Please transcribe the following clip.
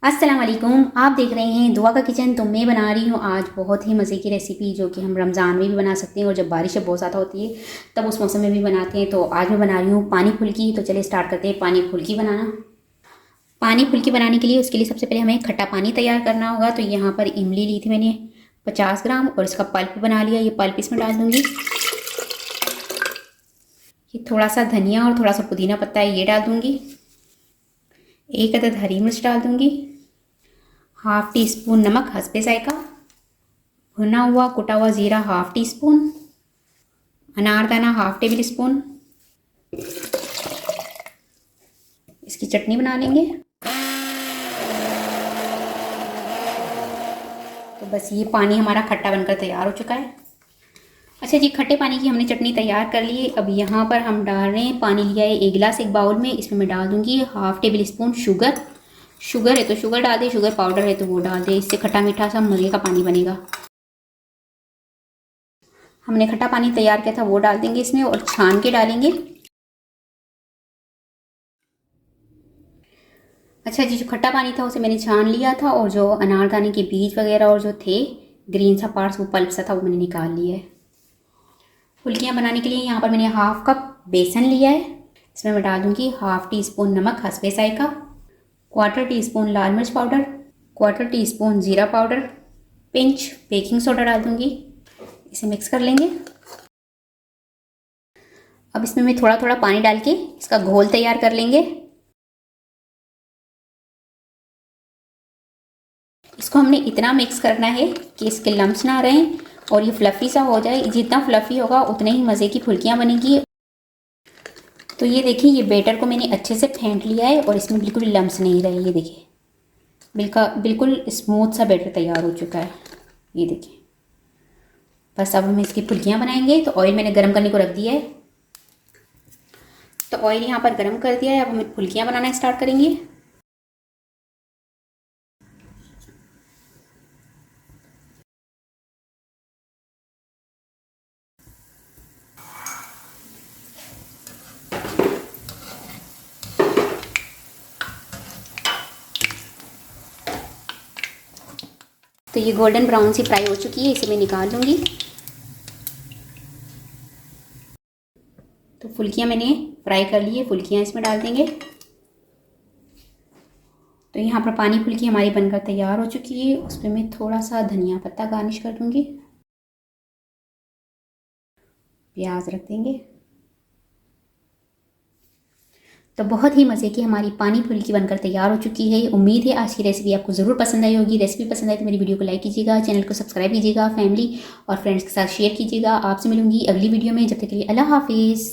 अस्सलाम वालेकुम। आप देख रहे हैं दुआ का किचन। तो मैं बना रही हूँ आज बहुत ही मज़े की रेसिपी, जो कि हम रमज़ान में भी बना सकते हैं और जब बारिश बहुत ज़्यादा होती है तब उस मौसम में भी बनाते हैं। तो आज मैं बना रही हूँ पानी फुल्की। तो चलिए स्टार्ट करते हैं पानी फुल्की बनाना। पानी फुल्की बनाने के लिए उसके लिए सबसे पहले हमें खट्टा पानी तैयार करना होगा। तो यहाँ पर इमली ली थी मैंने 50 ग्राम और इसका पल्प बना लिया। ये पल्प इसमें डाल दूँगी। ये थोड़ा सा धनिया और थोड़ा सा पुदीना पत्ता है, ये डाल दूँगी। एक अदद हरी मिर्च डाल दूँगी। हाफ़ टी स्पून नमक हस्बे जायका। भुना हुआ कुटा हुआ ज़ीरा हाफ़ टी स्पून। अनारदाना हाफ़ टेबल स्पून। इसकी चटनी बना लेंगे। तो बस ये पानी हमारा खट्टा बनकर तैयार हो चुका है। अच्छा जी, खट्टे पानी की हमने चटनी तैयार कर ली है। अब यहाँ पर हम डाल रहे हैं, पानी लिया है 1 गिलास एक बाउल में, इसमें मैं डाल दूँगी half table spoon sugar. Sugar है तो शुगर डाल दे, शुगर पाउडर है तो वो डाल दे, इससे खट्टा मीठा सा मज़े का पानी बनेगा। हमने खट्टा पानी तैयार किया था वो डाल देंगे इसमें और छान के डालेंगे। अच्छा जी, जो खट्टा पानी था उसे मैंने छान लिया था और जो अनारदाने के बीज वगैरह और जो थे ग्रीन सा पार्ट्स, वो पल्प सा था, वो मैंने निकाल लिया है। फुल्कियाँ बनाने के लिए यहाँ पर मैंने हाफ़ कप बेसन लिया है। इसमें मैं डाल दूँगी हाफ़ टी स्पून नमक हस्बे जायका, क्वार्टर टी स्पून लाल मिर्च पाउडर, क्वार्टर टी स्पून ज़ीरा पाउडर, पिंच बेकिंग सोडा डाल दूँगी। इसे मिक्स कर लेंगे। अब इसमें मैं थोड़ा थोड़ा पानी डाल के इसका घोल तैयार कर लेंगे। इसको हमने इतना मिक्स करना है कि इसके लम्स ना रहें और ये फ्लफ़ी सा हो जाए। जितना फ्लफ़ी होगा उतने ही मज़े की फुल्कियाँ बनेंगी। तो ये देखिए, ये बैटर को मैंने अच्छे से फेंट लिया है और इसमें बिल्कुल लम्स नहीं रहे। ये देखिए, बिल्कुल स्मूथ सा बैटर तैयार हो चुका है। ये देखिए, बस अब हम इसकी फुल्कियाँ बनाएंगे। तो ऑयल मैंने गर्म करने को रख दिया है। तो ऑयल यहाँ पर गर्म कर दिया है। अब हम फुल्कियाँ बनाना स्टार्ट करेंगे। तो ये गोल्डन ब्राउन सी फ्राई हो चुकी है, इसे मैं निकाल लूँगी। तो फुल्कियाँ मैंने फ्राई कर ली है, फुल्कियाँ इसमें डाल देंगे। तो यहाँ पर पानी फुल्की हमारी बनकर तैयार हो चुकी है। उस पर मैं थोड़ा सा धनिया पत्ता गार्निश कर दूँगी। प्याज रख देंगे। तो बहुत ही मज़े की हमारी पानी फुल्की बनकर तैयार हो चुकी है। उम्मीद है आज की रेसिपी आपको ज़रूर पसंद आई होगी। रेसिपी पसंद आई तो मेरी वीडियो को लाइक कीजिएगा, चैनल को सब्सक्राइब कीजिएगा, फैमिली और फ्रेंड्स के साथ शेयर कीजिएगा। आपसे मिलूंगी अगली वीडियो में। जब तक के लिए अल्लाह हाफिज़।